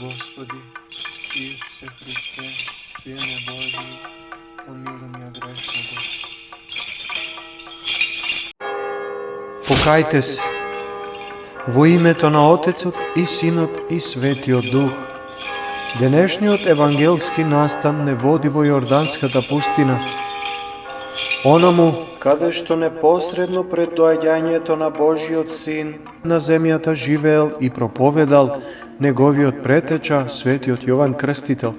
Господи, Исусе Христе, Сине Божи, помилуй ја грешното. Покајте се во името на Отецот и Синот и Светиот Дух. Денешниот евангелски настан не води во Јорданската пустина, онаму каде што непосредно пред доаѓањето на Божиот Син на земјата живеел и проповедал неговиот претеча, светиот Јован Крстител.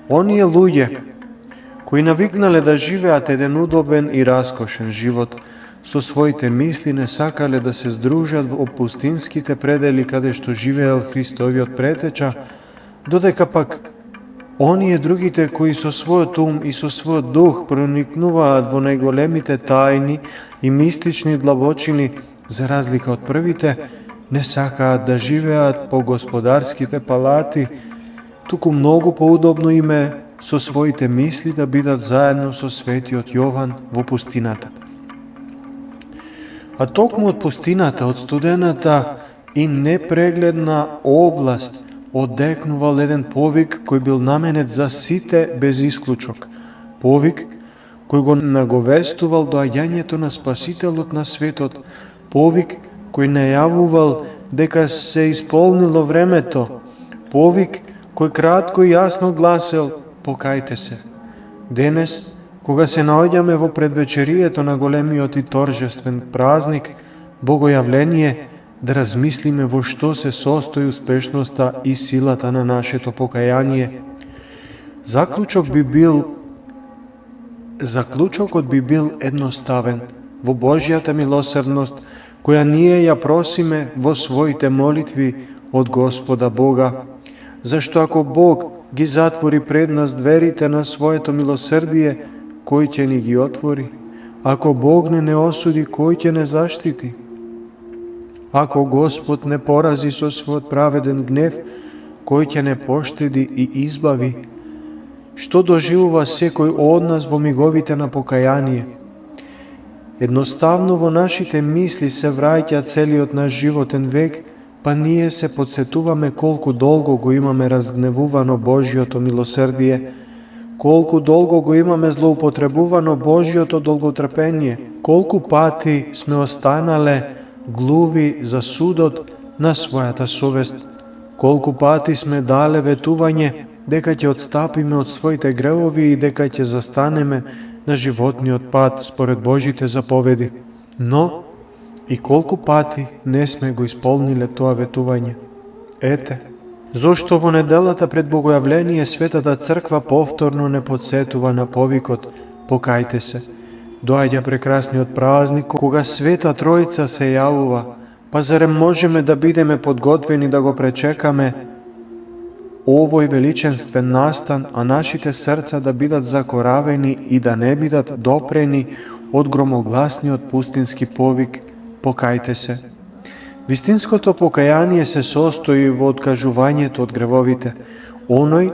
Оние луѓе, кои навикнале да живеат еден удобен и раскошен живот, со своите мисли не сакале да се здружат во пустинските предели каде што живеел Христовиот претеча, додека пак оние другите кои со својот ум и со својот дух проникнуваат во најголемите тајни и мистични длабочини, за разлика од првите, не сакаат да живеат по господарските палати, туку многу поудобно име со своите мисли да бидат заедно со светиот Јован во пустината. А токму од пустината, од студената и непрегледна област, одекнувал еден повик кој бил наменет за сите без исклучок. Повик кој го наговестувал доаѓањето на Спасителот на светот. Повик кој најавувал дека се исполнило времето. Повик кој кратко и јасно гласел: покајте се. Денес, кога се наоѓаме во предвечерието на големиот и торжествен празник, Богојавление, да размислиме во што се состои успешноста и силата на нашето покаяние. Заклучокот би бил едноставен: во Божјата милосердност, која ние ја просиме во своите молитви од Господа Бога. Зашто ако Бог ги затвори пред нас дверите на своето милосрдие, кој ќе ни ги отвори? Ако Бог не осуди, кој ќе не заштити? Ако Господ не порази со својот праведен гнев, кој ќе не поштеди и избави? Што доживува секој од нас во миговите на покаяние? Едноставно во нашите мисли се враќа целиот наш животен век, па ние се подсетуваме колку долго го имаме разгневувано Божјото милосрдие, колку долго го имаме злоупотребувано Божјото долготрпение, колку пати сме останале глуви за судот на својата совест, колку пати сме дале ветување дека ќе отстапиме од своите гревови и дека ќе застанеме на животниот пат според Божите заповеди. Но и колку пати не сме го исполниле тоа ветување. Ете, зошто во неделата пред Богојавление Светата Црква повторно не подсетува на повикот: покајте се. Доаѓа прекрасниот празник кога Света Тројца се јавува, па зарем можеме да бидеме подготвени да го пречекаме овој величенствен настан, а нашите срца да бидат закоравени и да не бидат допрени од громогласниот пустински повик: покајте се. Вистинското покаяние се состои во откажувањето од гревовите. Оној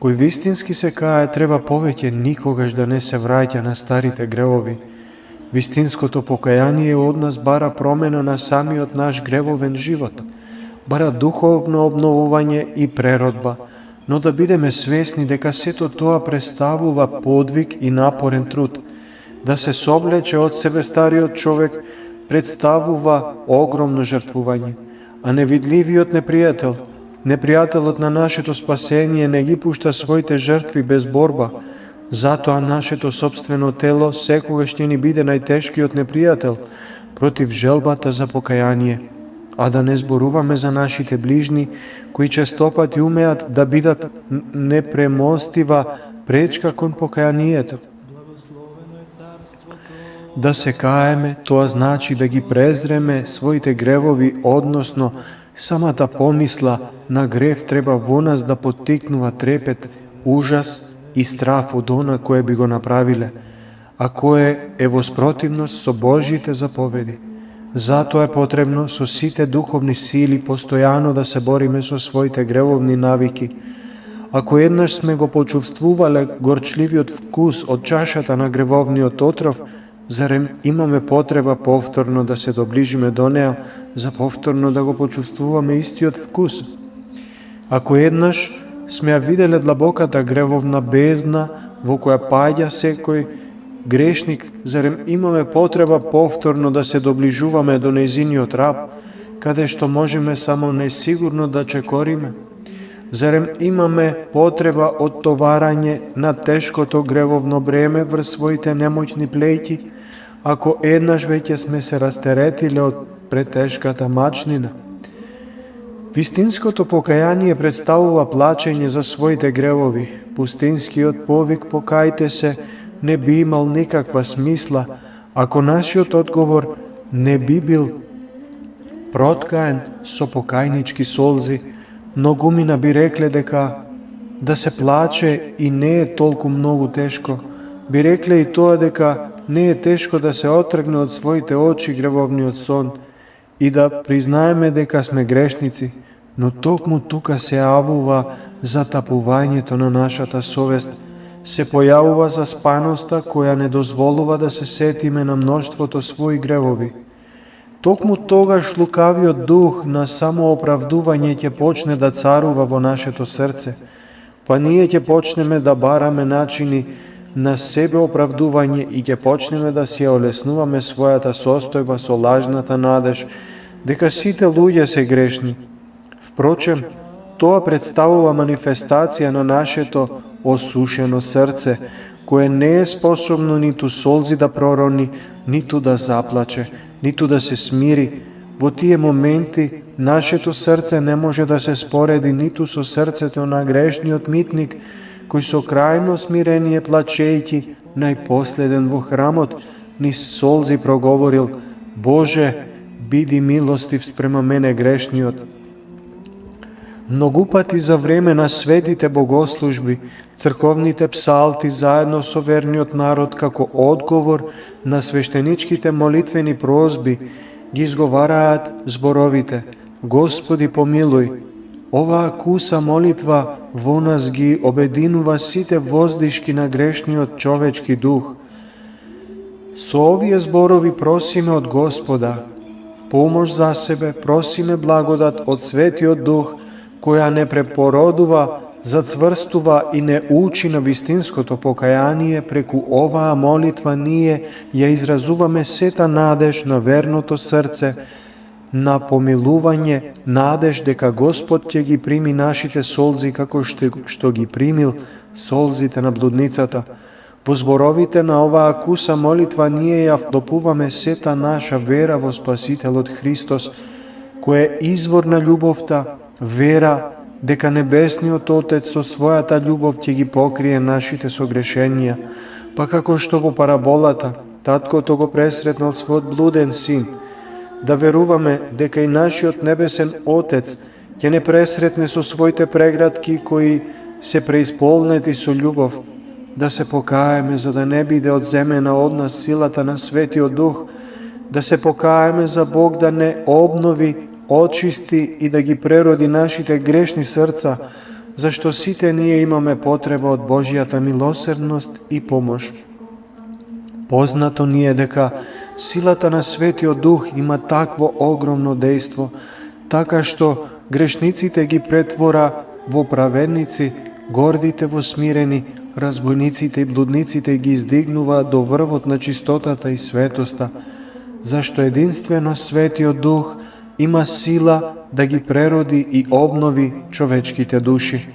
кој вистински се кае треба повеќе никогаш да не се враќа на старите гревови. Вистинското покаяние од нас бара промена на самиот наш гревовен живот, бара духовно обновување и преродба, но да бидеме свесни дека сето тоа представува подвиг и напорен труд. Да се соблече од себе стариот човек представува огромно жртвување, а невидливиот непријател, непријателот на нашето спасение, не ги пушта своите жртви без борба. Затоа нашето собствено тело секогаш ќе ни биде најтешкиот непријател против желбата за покаяние. А да не зборуваме за нашите ближни, кои честопати умеат да бидат непремостива пречка кон покаянието. Да се каеме, тоа значи да ги презреме своите гревови, односно самата помисла на грев треба во нас да поттикнува трепет, ужас и страф од она кое би го направиле, а кое е во спротивност со Божите заповеди. Затоа е потребно со сите духовни сили постојано да се бориме со своите гревовни навики. Ако еднаш сме го почувствувале горчливиот вкус од чашата на гревовниот отров, зарем имаме потреба повторно да се доближиме до неа, за повторно да го почувствуваме истиот вкус? Ако еднаш сме ја виделе длабоката гревовна бездна во која паѓа секој грешник, зарем имаме потреба повторно да се доближуваме до нејзиниот раб, каде што можеме само несигурно да чекориме? Зарем имаме потреба од товарање на тешкото гревовно бреме врз своите немоќни плеќи, ако еднаш веќе сме се растеретиле од претешката мачнина? Вистинското покаяние представува плачење за своите гревови. Пустинскиот повик "покајте се" не би имал никаква смисла, ако нашиот одговор не би бил проткаен со покајнички солзи. Многумина би рекле дека да се плаче и не е толку многу тешко. Би рекле и тоа дека не е тешко да се отргне од своите очи гревовниот сон и да признаеме дека сме грешници, но токму тука се јавува затапувањето на нашата совест, се појавува заспаноста која не дозволува да се сетиме на мноштвото своји гревови. Токму тогаш лукавиот дух на самооправдување ќе почне да царува во нашето срце, па ние ќе почнеме да бараме начини на себе оправдување и ќе почнеме да си ја олеснуваме својата состојба со лажната надеж дека сите луѓе се грешни. Впрочем, тоа представува манифестација на нашето осушено срце, кое не е способно ниту солзи да пророни, ниту да заплаче, ниту да се смири. Во тие моменти нашето срце не може да се спореди ниту со срцето на грешниот митник, кој со крајно смирение плачејќи најпоследен во храмот, низ солзи проговорил: "Боже, биди милостив спрема мене грешниот." Многу пати за време на светите богослужби, црковните псалти заедно со верниот народ како одговор на свештеничките молитвени прозби ги изговараат зборовите: "Господи помилуј." Оваа куса молитва во нас ги обединува сите воздишки на грешниот човечки дух. Со овие зборови просиме од Господа помош за себе, просиме благодат од Светиот Дух, која не препородува, зацврстува и не учи на вистинското покаяние. Преку оваа молитва ние ја изразуваме сета надеж на верното срце, на помилување, надеж дека Господ ќе ги прими нашите солзи како што ги примил солзите на блудницата. Во зборовите на оваа куса молитва ние ја вдопуваме сета наша вера во Спасителот Христос, кој е извор на љубовта, вера дека Небесниот Отец со својата љубов ќе ги покрие нашите согрешенија, па како што во параболата таткото го пресретнал својот блуден син, да веруваме дека и нашиот Небесен Отец ќе не пресретне со своите прегратки кои се преисполнети со љубов, да се покаеме за да не биде одземена од нас силата на Светиот Дух, да се покаеме за Бог да не обнови, очисти и да ги прероди нашите грешни срца, зашто сите ние имаме потреба од Божјата милосердност и помош. Познато ни е дека силата на Светиот Дух има такво огромно дејство, така што грешниците ги претвора во праведници, гордите во смирени, разбойниците и блудниците ги издигнува до врвот на чистотата и светоста, зашто единствено Светиот Дух има сила да ги прероди и обнови човечките души.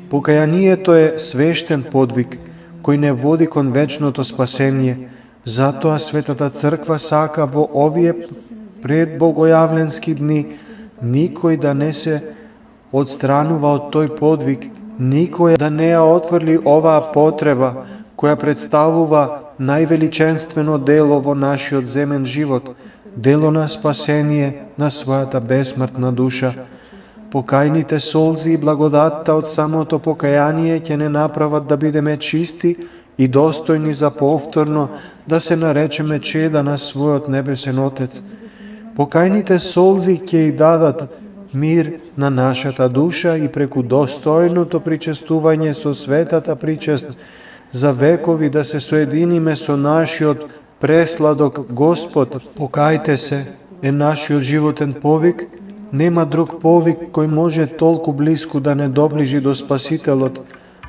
Покајанието е свештен подвиг, кој не води кон вечното спасение. Затоа Светата Црква сака во овие предбогојавленски дни никој да не се одстранува од тој подвиг, никој да не ја отврли оваа потреба, која представува највеличенствено дело во нашиот земен живот, дело на спасение на својата бесмртна душа. Покајните солзи и благодатта од самото покаяние ќе не направат да бидеме чисти и достојни за повторно да се наречеме чеда на својот Небесен Отец. Покајните солзи ќе и дадат мир на нашата душа и преку достојното причестување со светата причест за векови да се соединиме со нашиот пресладок Господ. Покајте се е нашиот животен повик Нема друг повик кој може толку близко да не доближи до Спасителот,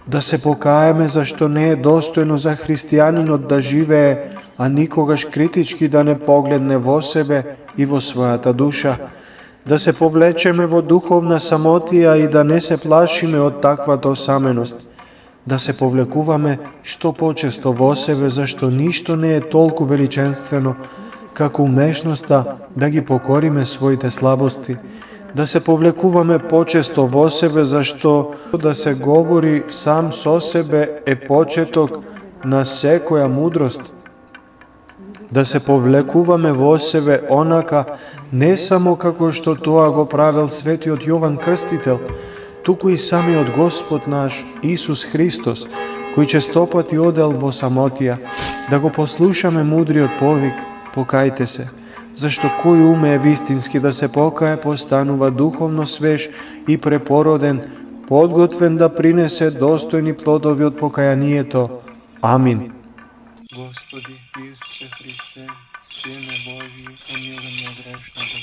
да се покаеме зашто не е достојно за христијанинот да живее, а никогаш критички да не погледне во себе и во својата душа, да се повлечеме во духовна самотија и да не се плашиме од таквата осаменост, да се повлекуваме што почесто во себе, зашто ништо не е толку величенствено како умешноста да ги покориме своите слабости, да се повлекуваме почесто во себе, зашто да се говори сам со себе е почеток на секоја мудрост, да се повлекуваме во себе онака не само како што тоа го правил светиот Јован Крстител, туку и самиот Господ наш Исус Христос, кој честопати одел во самотија, да го послушаме мудриот повик: покајте се, зашто кој умее вистински да се покае, постанува духовно свеж и препороден, подготвен да принесе достојни плодови од покајанието. Амин. Господи Исусе Христе, Сине Божји, помилуј ме грешна душа.